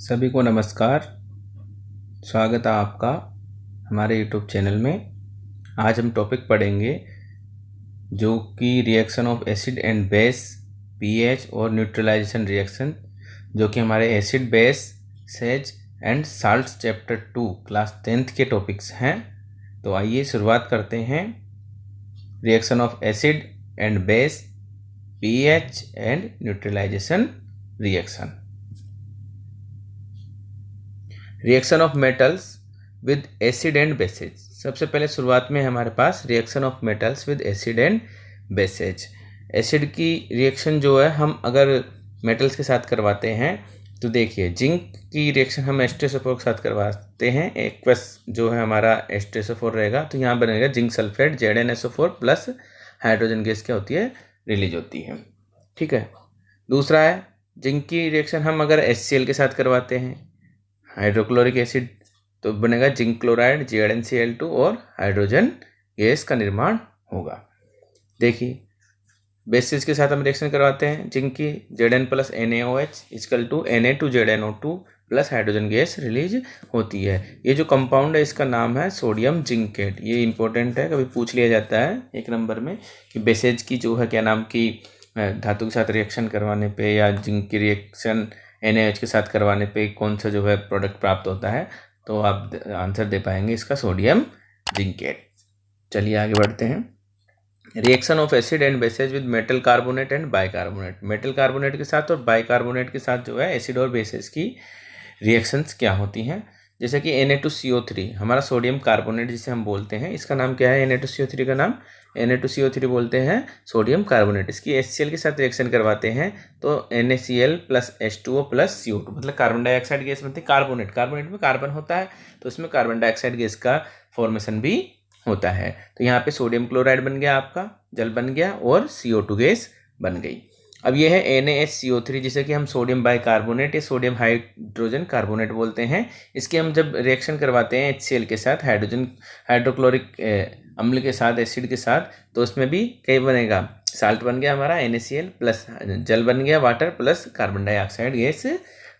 सभी को नमस्कार। स्वागत है आपका हमारे YouTube चैनल में। आज हम टॉपिक पढ़ेंगे जो कि reaction of acid and base, pH और न्यूट्रलाइजेशन रिएक्शन, जो कि हमारे acid bases and salts chapter 2 class 10th के टॉपिक्स हैं। तो आइए शुरुआत करते हैं। Reaction of acid and base, pH and neutralisation reaction. Reaction of metals with acid and bases. सबसे पहले शुरुआत में हमारे पास reaction of metals with acid and bases. Acid की रिएक्शन जो है हम अगर मेटल्स के साथ करवाते हैं तो देखिए, जिंक की रिएक्शन हम H2SO4 के साथ करवाते हैं। एक्वस जो है हमारा H2SO4 रहेगा, तो यहाँ बनेगा zinc sulphate ZnSO4 plus hydrogen gas क्या होती है, रिलीज होती है। ठीक है। दूसरा है, जिंक की रिएक्शन हम अगर HCl के साथ करवाते हैं, हाइड्रोक्लोरिक एसिड, तो बनेगा जिंक क्लोराइड ZnCl2 और हाइड्रोजन गैस का निर्माण होगा। देखिए, बेसिस के साथ हम रिएक्शन करवाते हैं जिंक की, Zn plus NaOH equal to Na2ZnO2 plus hydrogen gas release होती है। ये जो कंपाउंड है इसका नाम है सोडियम जिंकेट। ये इंपॉर्टेंट है, कभी पूछ लिया जाता है एक नंबर में कि बेसेज की जो है क्या नाम की धातु के साथ रिएक्शन करवाने पे या जिंक की रिएक्शन NaOH के साथ करवाने पे कौन सा जो है प्रोडक्ट प्राप्त होता है, तो आप आंसर दे पाएंगे इसका सोडियम जिंकेट। चलिए आगे बढ़ते हैं। Reaction of acid and bases with metal carbonate and bicarbonate. Metal carbonate के साथ और बाइकार्बोनेट के साथ जो है एसिड और बेसेज की रिएक्शंस क्या होती हैं, जैसे कि Na2CO3 हमारा सोडियम कार्बोनेट जिसे हम बोलते हैं, इसका नाम क्या है? Na2CO3 का नाम Na2CO3 बोलते हैं सोडियम कार्बोनेट। इसकी HCl के साथ रिएक्शन करवाते हैं तो NaCl plus H2O plus CO2 मतलब कार्बन डाइऑक्साइड गैस बनती है। कार्बोनेट, कार्बोनेट में कार्बन होता है तो इसमें कार्बन डाइऑक्साइड गैस का फॉर्मेशन भी होता है। तो यहाँ पे सोडियम क्लोराइड बन गया, आपका जल बन गया और CO2 गैस बन गई। अब ये है NaHCO3 जिसे कि हम सोडियम बाइकार्बोनेट या सोडियम हाइड्रोजन कार्बोनेट बोलते हैं। इसकी हम जब रिएक्शन करवाते हैं HCl के साथ, हाइड्रोक्लोरिक अम्ल के साथ, एसिड के साथ, तो उसमें भी क्या बनेगा? साल्ट बन गया हमारा NaCl प्लस जल बन गया water plus carbon dioxide gas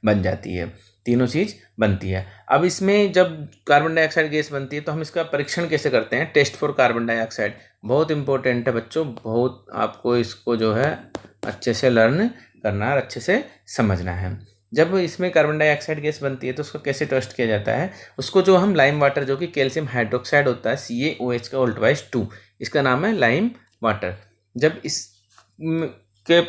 बन जाती है। तीनों चीज़ बनती है। अब इसमें जब कार्बन डाइऑक्साइड गैस बनती है तो हम इसका परीक्षण कैसे करते हैं? टेस्ट फॉर कार्बन डाइऑक्साइड बहुत इंपॉर्टेंट है बच्चों, बहुत आपको इसको जो है अच्छे से लर्न करना और अच्छे से समझना है। जब इसमें कार्बन डाइऑक्साइड गैस बनती है तो उसको कैसे टेस्ट किया जाता है? उसको जो हम लाइम वाटर, जो कि कैल्शियम हाइड्रोक्साइड होता है CaOH का उल्टवाइज 2, इसका नाम है लाइम वाटर। जब इस के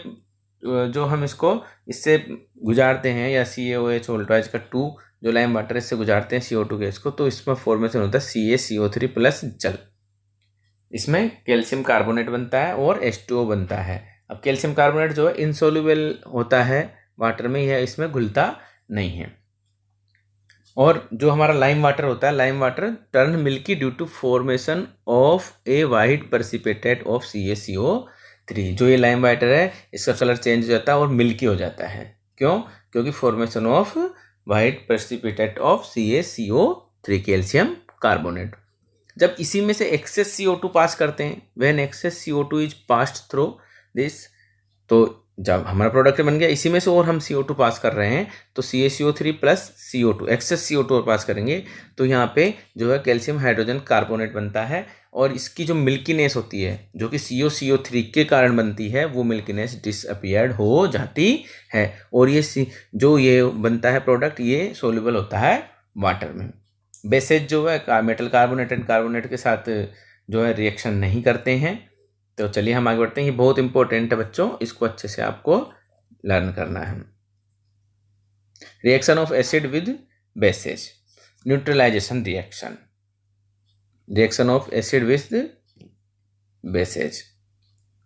जो हम इसको इससे गुजारते हैं या CaOH उल्टवाइज का 2 जो लाइम वाटर इससे गुजारते हैं CO2 गैस को, तो इसमें फॉर्मेशन होता है CaCO3 प्लस जल। इसमें कैल्शियम कार्बोनेट बनता है और H2O बनता है। अब कैल्शियम कार्बोनेट जो है इनसोल्यूबल होता है वाटर में, यह इसमें घुलता नहीं है। और जो हमारा लाइम वाटर होता है, lime water turn milky due to formation of a white precipitate of CaCO3। जो ये लाइम वाटर है इसका कलर चेंज हो जाता है और मिल्की हो जाता है। क्यों? क्योंकि formation of white precipitate of CaCO3 calcium carbonate. जब इसी में से एक्सेस CO2 पास करते हैं, when excess CO2 is passed through this, तो जब हमारा प्रोडक्ट बन गया इसी में से और हम CO2 पास कर रहे हैं तो CaCO3 plus CO2 access CO2 और पास करेंगे तो यहाँ पे जो है कैल्शियम हाइड्रोजन कार्बोनेट बनता है। और इसकी जो मिल्कीनेस होती है जो कि CaCO3 के कारण बनती है, वो मिल्कीनेस डिसअपियर्ड हो जाती है। और ये जो ये बनता है प्रोडक्ट, ये सोल्यूबल होता है वाटर में। बेसेज जो है मेटल कार्बोनेट एंड कार्बोनेट के साथ जो है रिएक्शन नहीं करते हैं। तो चलिए हम आगे बढ़ते हैं। ये बहुत इंपॉर्टेंट है बच्चों, इसको अच्छे से आपको लर्न करना है। Reaction of acid with bases, neutralization reaction. Reaction of acid with bases,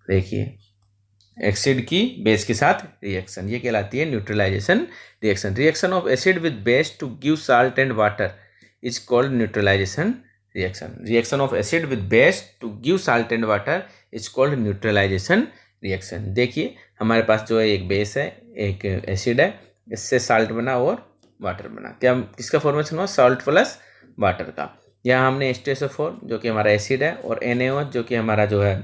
देखिए एसिड की बेस के साथ रिएक्शन, ये कहलाती है neutralization reaction. Reaction of acid with base to give salt and water is called neutralization reaction. Reaction of acid with base to give salt and water is called neutralization reaction. देखिए हमारे पास जो है एक base है, एक acid है, इससे salt बना और वाटर बना। क्या किसका फॉर्मेशन हुआ? साल्ट प्लस वाटर का। यहाँ हमने H2SO4 जो कि हमारा एसिड है और NaOH जो कि हमारा जो है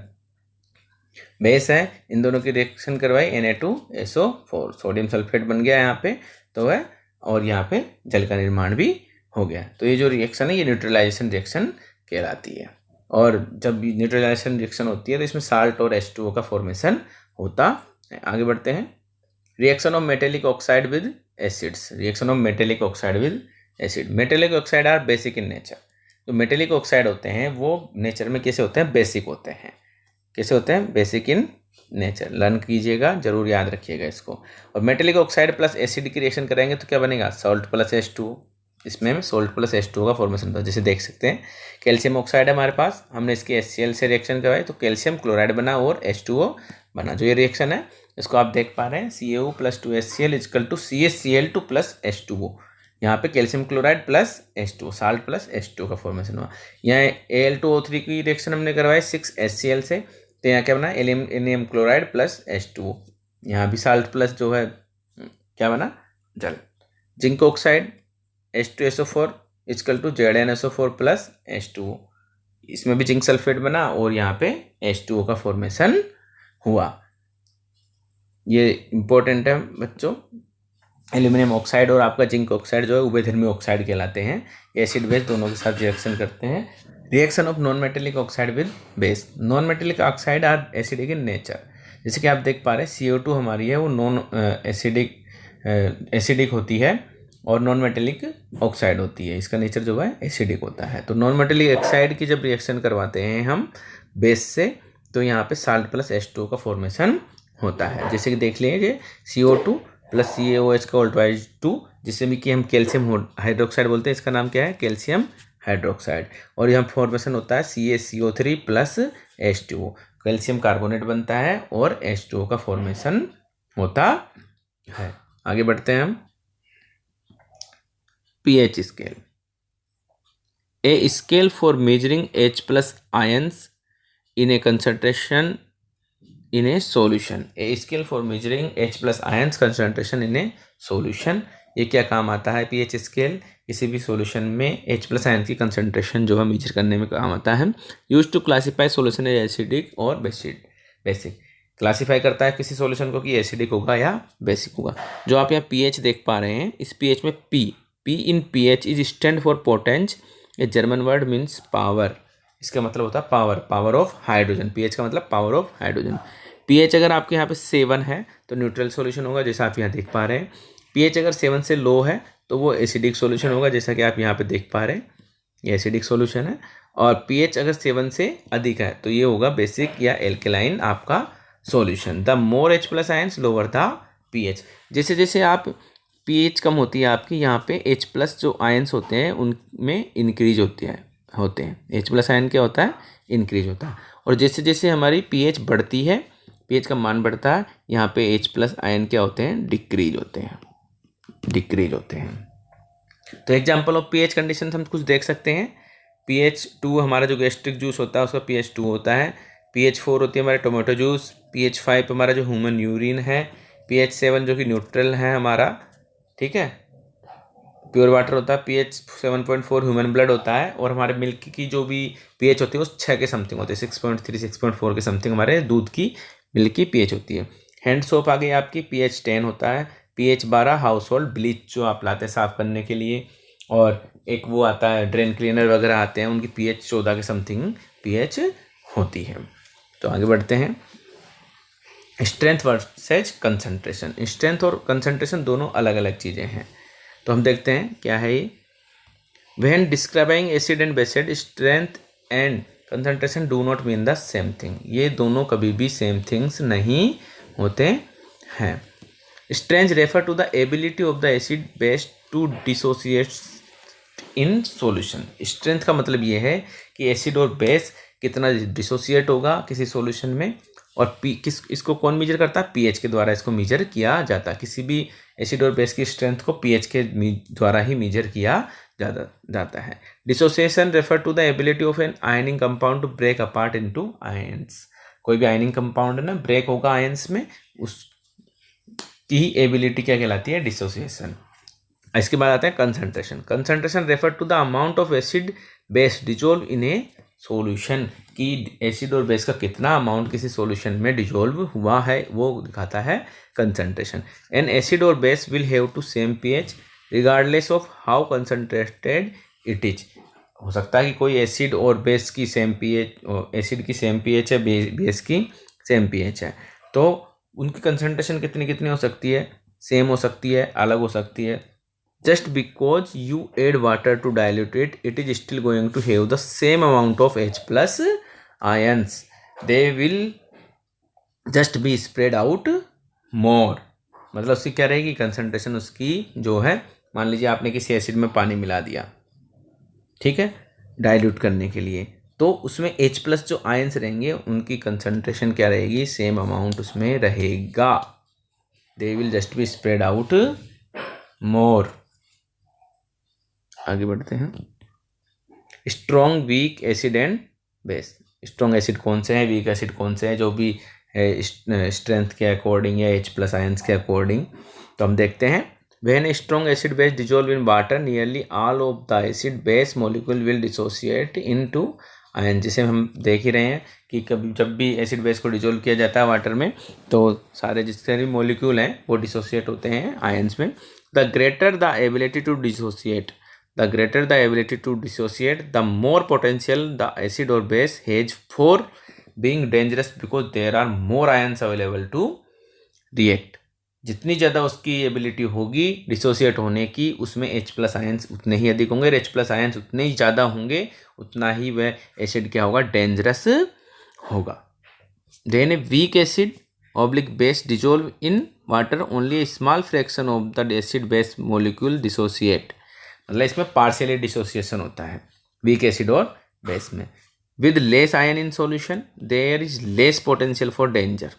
बेस है, इन दोनों की रिएक्शन करवाई Na2SO4, सोडियम सल्फेट बन गया यहाँ पे, तो है और यहाँ पे जल का निर्माण भी हो गया। तो ये जो रिएक्शन है ये न्यूट्रलाइजेशन रिएक्शन कहलाती है। और जब न्यूट्रलाइजेशन रिएक्शन होती है तो इसमें साल्ट और H2O का फॉर्मेशन होता है। आगे बढ़ते हैं। Reaction of metallic oxide with acids. Reaction of metallic oxide with acid. Metallic oxide are basic in nature. जो मेटेलिक ऑक्साइड होते हैं वो नेचर में कैसे होते हैं? बेसिक होते हैं। कैसे होते हैं? Basic in nature. लर्न कीजिएगा, जरूर याद रखिएगा इसको। और मेटेलिक ऑक्साइड प्लस एसिड की रिएक्शन करेंगे तो क्या बनेगा? Salt plus H2O। इसमें सॉल्ट प्लस H2O का फॉर्मेशन होता है। जैसे देख सकते हैं कैल्शियम ऑक्साइड है हमारे पास, हमने इसके HCl से रिएक्शन करवाई तो कैल्शियम क्लोराइड बना और H2O बना। जो ये रिएक्शन है इसको आप देख पा रहे हैं, CaO plus 2HCl equal to CaCl2 plus H2O। यहाँ पे calcium chloride plus H2O, salt plus H2O का फॉर्मेशन हुआ। यहाँ Al2O3 की रिएक्शन हमने करवाई 6HCl से, तो यहाँ क्या बना? Aluminium chloride plus H2O। यहाँ भी साल्ट प्लस जो है क्या बना? जल। Zinc oxide H2SO4 equal to ZnSO4 plus H2O। इसमें भी जिंक सल्फेट बना और यहाँ पे H2O का फॉर्मेशन हुआ। ये इंपॉर्टेंट है बच्चों। एल्यूमिनियम ऑक्साइड और आपका जिंक ऑक्साइड जो है उभयधर्मी ऑक्साइड कहलाते हैं। एसिड बेस दोनों के साथ रिएक्शन करते हैं। Reaction of non metallic oxide with base. Non metallic oxide are acidic in nature. जैसे कि आप देख पा रहे हैं CO2 हमारी है वो नॉन एसिडिक होती है और नॉन मेटेलिक ऑक्साइड होती है। इसका नेचर जो है एसिडिक होता है। तो नॉन मेटेलिक ऑक्साइड की जब रिएक्शन करवाते हैं हम बेस से तो यहाँ पे साल्ट प्लस H2O का फॉर्मेशन होता है। जैसे कि देख लीजिए CO2 प्लस CaOH का -2, जिससे भी कि हम कैल्शियम हाइड्रोक्साइड बोलते हैं। इसका नाम क्या है? Calcium hydroxide. और यहाँ फॉर्मेशन होता है CaCO3 plus H2O। Calcium carbonate बनता है और H2O का फॉर्मेशन होता है। आगे बढ़ते हैं हम। pH scale. A scale for measuring H plus ions in a concentration in a solution। A scale for measuring H plus ions concentration in a solution। ये क्या काम आता है? pH स्केल किसी भी सॉल्यूशन में H प्लस आयन की concentration जो है मेजर करने में काम आता है। Use to classify solution as acidic और बेसिक। क्लासीफाई करता है किसी सॉल्यूशन को कि एसिडिक होगा या बेसिक होगा। जो आप यहाँ pH देख पा रहे हैं, इस pH में P in pH is stand for potenz. A German word means power. इसका मतलब होता है पावर ऑफ हाइड्रोजन। pH का मतलब पावर ऑफ हाइड्रोजन। pH अगर आपके यहाँ पे 7 है तो न्यूट्रल सॉल्यूशन होगा, जैसा आप यहाँ देख पा रहे हैं। pH अगर 7 से लो है तो वो एसिडिक सॉल्यूशन होगा, जैसा कि आप यहाँ पे देख पा रहे हैं, ये एसिडिक सॉल्यूशन है। और pH अगर 7 से अधिक है तो ये होगा बेसिक या एल्केलाइन आपका solution. The more H plus ions lower the pH। जैसे जैसे आप pH कम होती है आपकी, यहाँ पे H प्लस जो आयंस होते हैं उनमें इंक्रीज होते हैं। H प्लस आयन क्या होता है? इंक्रीज होता है। और जैसे जैसे हमारी pH बढ़ती है, pH का मान बढ़ता है, यहाँ पे H प्लस आयन क्या होते हैं? डिक्रीज होते हैं। तो एग्जाम्पल ऑफ pH कंडीशन हम कुछ देख सकते हैं। pH2 हमारा जो गैस्ट्रिक जूस होता है उसका pH2 होता है। pH4 होती है हमारे टोमेटो जूस। pH5 हमारा जो ह्यूमन यूरिन है। pH7 जो कि न्यूट्रल है हमारा, ठीक है, प्योर वाटर होता है। pH 7.4 ह्यूमन ब्लड होता है। और हमारे मिल्क की जो भी pH होती है वो 6 के समथिंग होती है, 6.3 6.4 के समथिंग हमारे दूध की मिल्क की pH होती है। हैंड सोप आ गई आपकी, pH 10 होता है। pH 12 हाउस होल्ड ब्लीच जो आप लाते हैं साफ़ करने के लिए। और एक वो आता है ड्रेन क्लीनर वगैरह आते हैं, उनकी pH 14 के समथिंग pH होती है। तो आगे बढ़ते हैं। Strength versus concentration. स्ट्रेंथ और कंसंट्रेशन दोनों अलग अलग चीज़ें हैं। तो हम देखते हैं क्या है ये। When describing acid and bases, strength and concentration do not mean the same thing. ये दोनों कभी भी सेम थिंग्स नहीं होते हैं। Strength refer to the ability of the acid base to dissociate in solution. Strength का मतलब ये है कि एसिड और बेस कितना डिसोसिएट होगा किसी सॉल्यूशन में। और इसको कौन मेजर करता है? pH के द्वारा इसको मेजर किया जाता है। किसी भी एसिड और बेस की स्ट्रेंथ को pH के द्वारा ही मेजर किया जाता है। Dissociation refer to the ability of an ionic compound to break apart into ions. कोई भी आयनिंग कंपाउंड है ना, ब्रेक होगा आयंस में, उसकी एबिलिटी क्या कहलाती है? डिसोसिएशन। इसके बाद आता है concentration. Concentration refer to the amount of acid base dissolve in a solution. कि एसिड और बेस का कितना अमाउंट किसी सॉल्यूशन में डिजोल्व हुआ है वो दिखाता है कंसंट्रेशन। एन एसिड और base will have to same pH regardless of how concentrated it is. हो सकता है कि कोई एसिड और बेस की सेम पीएच, एसिड की सेम पीएच है, बेस की सेम पीएच है, तो उनकी कंसंट्रेशन कितनी कितनी हो सकती है, सेम हो सकती है, अलग हो सकती है। Just because you add water to dilute it is still going to have the same amount of H plus ions, they will just be spread out more. मतलब उसकी क्या रहेगी, कंसंट्रेशन उसकी जो है, मान लीजिए आपने किसी एसिड में पानी मिला दिया, ठीक है, डाइल्यूट करने के लिए, तो उसमें H प्लस जो आयंस रहेंगे उनकी कंसंट्रेशन क्या रहेगी, सेम अमाउंट उसमें रहेगा, दे will just be spread out मोर। आगे बढ़ते हैं। Strong weak acid and base. Strong acid कौन से हैं, वीक एसिड कौन से हैं, जो भी स्ट्रेंथ के अकॉर्डिंग या H प्लस आयंस के अकॉर्डिंग, तो हम देखते हैं। When a strong acid base dissolve in water, nearly all of the acid base molecule will dissociate into ion। जिसे हम देख ही रहे हैं कि कभी जब भी एसिड बेस को डिजोल्व किया जाता है वाटर में, तो सारे जितने भी मोलिक्यूल हैं वो डिसोसिएट होते हैं आयंस में। The greater the ability to dissociate, the greater the ability to dissociate, the more potential the acid और base has for being dangerous because there are more ions available to react. जितनी ज़्यादा उसकी ability होगी dissociate होने की, उसमें H plus ions उतने ही अधिक होंगे, H प्लस आयंस उतने ही ज़्यादा होंगे, उतना ही वह एसिड क्या होगा, डेंजरस होगा। Then a weak acid oblique base dissolve in water, only a small fraction of the acid base molecule dissociate. मतलब इसमें पार्शियली डिसोसिएशन होता है वीक एसिड और बेस में। With less ion in solution there is less potential for danger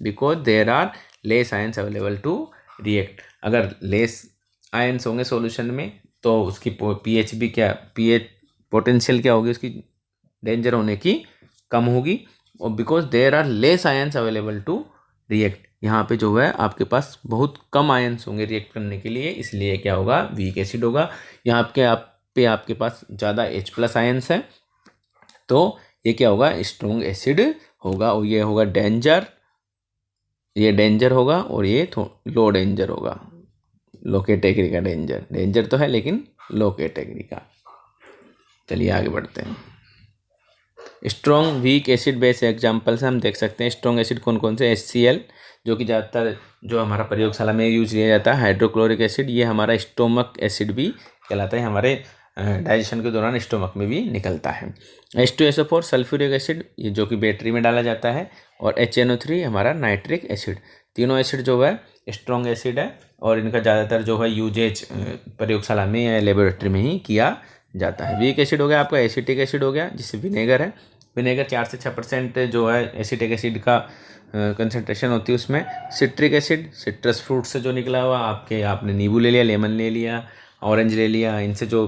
because there are less ions available to react. अगर less ions होंगे solution में तो उसकी पीएच भी क्या, पीएच पोटेंशियल क्या होगी उसकी, डेंजर होने की कम होगी, और because there are less ions available to react, यहाँ पे जो है आपके पास बहुत कम आयंस होंगे रिएक्ट करने के लिए, इसलिए क्या होगा, वीक एसिड होगा। यहाँ पे आपके पास ज़्यादा H प्लस आयंस है, तो ये क्या होगा, स्ट्रॉन्ग एसिड होगा, और ये होगा डेंजर, ये डेंजर होगा, और ये लो डेंजर होगा, लो कैटेगरी का डेंजर, डेंजर तो है लेकिन लो कैटेगरी का। चलिए आगे बढ़ते हैं। Strong weak acid base example से हम देख सकते हैं स्ट्रॉन्ग एसिड कौन कौन से। HCl जो कि ज़्यादातर जो हमारा प्रयोगशाला में यूज किया जाता है, हाइड्रोक्लोरिक एसिड, ये हमारा स्टोमक एसिड भी कहलाता है, हमारे डाइजेशन के दौरान स्टोमक में भी निकलता है। H2SO4 सल्फ्यूरिक एसिड, ये जो कि बैटरी में डाला जाता है, और HNO3 हमारा नाइट्रिक एसिड। तीनों एसिड जो है स्ट्रॉन्ग एसिड है, और इनका ज़्यादातर जो है यूजेज प्रयोगशाला में या लेबोरेटरी में ही किया जाता है। वीक एसिड हो गया आपका एसिटिक एसिड हो गया, जिससे विनेगर है, विनेगर 4 से 6% जो है एसिटिक एसिड का कंसनट्रेशन होती है उसमें। सिट्रिक एसिड सिट्रस फ्रूट से जो निकला हुआ, आपने नींबू ले लिया, लेमन ले लिया, ऑरेंज ले लिया, इनसे जो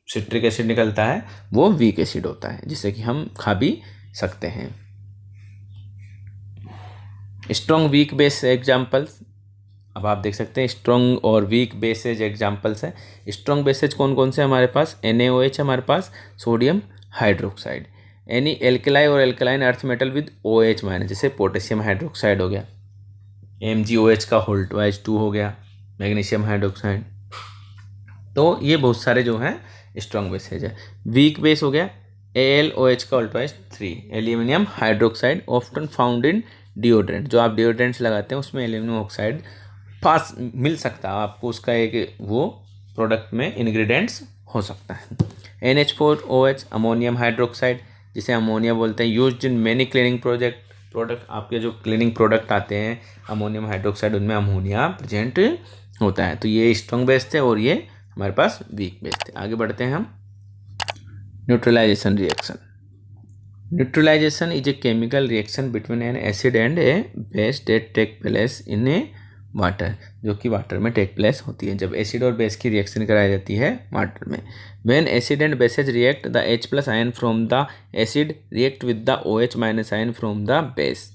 सिट्रिक एसिड निकलता है वो वीक एसिड होता है, जिसे कि हम खा भी सकते हैं। स्ट्रॉन्ग वीक बेस एग्जाम्पल्स, अब आप देख सकते हैं स्ट्रॉन्ग और वीक बेसेज एग्जाम्पल्स हैं। स्ट्रॉन्ग बेसेज कौन कौन से हमारे पास, NaOH हमारे पास, सोडियम हाइड्रोक्साइड। एनी एल्कलाई और alkaline earth metal with OH minus, जैसे पोटेशियम हाइड्रोक्साइड हो गया, MgOH का H2 हो गया, मैग्नीशियम हाइड्रोक्साइड। तो ये बहुत सारे जो हैं स्ट्रॉन्ग बेसेज है। वीक बेस हो गया AlOH का H3, aluminium hydroxide, often found in deodorant, जो आप डिओड्रेंट्स लगाते हैं उसमें एल्यूमिनियम ऑक्साइड पास मिल सकता है आपको, उसका एक वो प्रोडक्ट में इंग्रेडिएंट्स हो सकता है। NH4OH अमोनियम हाइड्रोक्साइड, जिसे अमोनिया बोलते हैं, used in many cleaning product, आपके जो क्लीनिंग प्रोडक्ट आते हैं अमोनियम हाइड्रोक्साइड, उनमें अमोनिया प्रेजेंट होता है। तो ये स्ट्रॉन्ग बेस थे और ये हमारे पास वीक बेस थे। आगे बढ़ते हैं हम। Neutralization reaction. Neutralization is a chemical reaction between an acid and a base that take place in a water, जो कि वाटर में टेक प्लेस होती है, जब एसिड और बेस की रिएक्शन कराई जाती है वाटर में। When acid and bases react, the H plus ion from the acid react with the OH minus ion from the base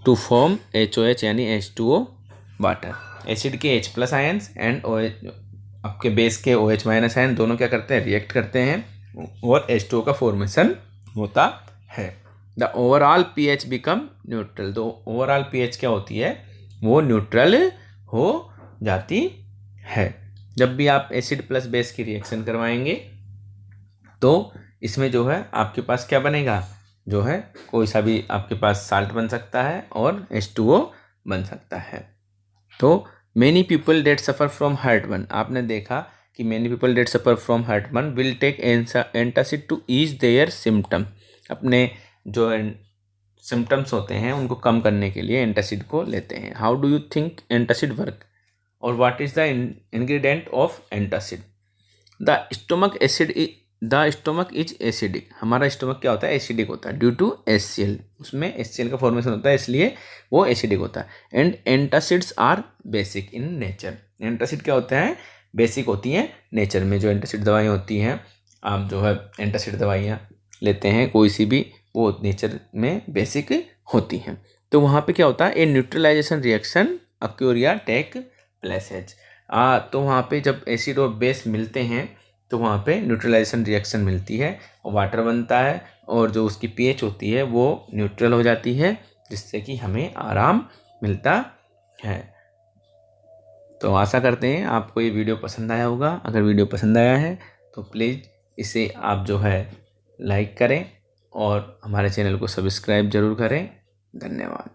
to form HOH यानी H2O वाटर। एसिड के H plus ions and OH आपके base के OH minus ion दोनों क्या करते हैं, react करते हैं और H2O का फॉर्मेशन होता है। The overall pH become neutral, तो ओवरऑल pH क्या होती है, वो न्यूट्रल हो जाती है। जब भी आप एसिड प्लस बेस की रिएक्शन करवाएंगे तो इसमें जो है आपके पास क्या बनेगा, जो है कोई सा भी आपके पास साल्ट बन सकता है और H2O बन सकता है। तो many people that suffer from heartburn, आपने देखा कि many people that suffer from heartburn will take antacid to ease their symptom, अपने जो सिम्टम्स होते हैं उनको कम करने के लिए एंटासिड को लेते हैं। How do you think antacid work और what is the ingredient of antacid? The stomach is acidic, हमारा स्टोमक क्या होता है, एसिडिक होता है ड्यू टू HCl, उसमें HCl का फॉर्मेशन होता है इसलिए वो एसिडिक होता है। And antacids are basic in nature, antacid क्या होता है, बेसिक होती हैं नेचर में। जो एंटासिड दवाइयाँ होती हैं, आप जो है एंटासिड दवाइयाँ लेते हैं कोई सी भी, वो नेचर में बेसिक होती हैं। तो वहाँ पे क्या होता है, ए न्यूट्रलाइजेशन रिएक्शन अक्योर या टेक प्लेसेज। तो वहाँ पे जब एसिड और बेस मिलते हैं तो वहाँ पे न्यूट्रलाइजेशन रिएक्शन मिलती है और वाटर बनता है और जो उसकी pH होती है वो न्यूट्रल हो जाती है, जिससे कि हमें आराम मिलता है। तो आशा करते हैं आपको ये वीडियो पसंद आया होगा। अगर वीडियो पसंद आया है तो प्लीज़ इसे आप जो है लाइक करें और हमारे चैनल को सब्सक्राइब ज़रूर करें। धन्यवाद।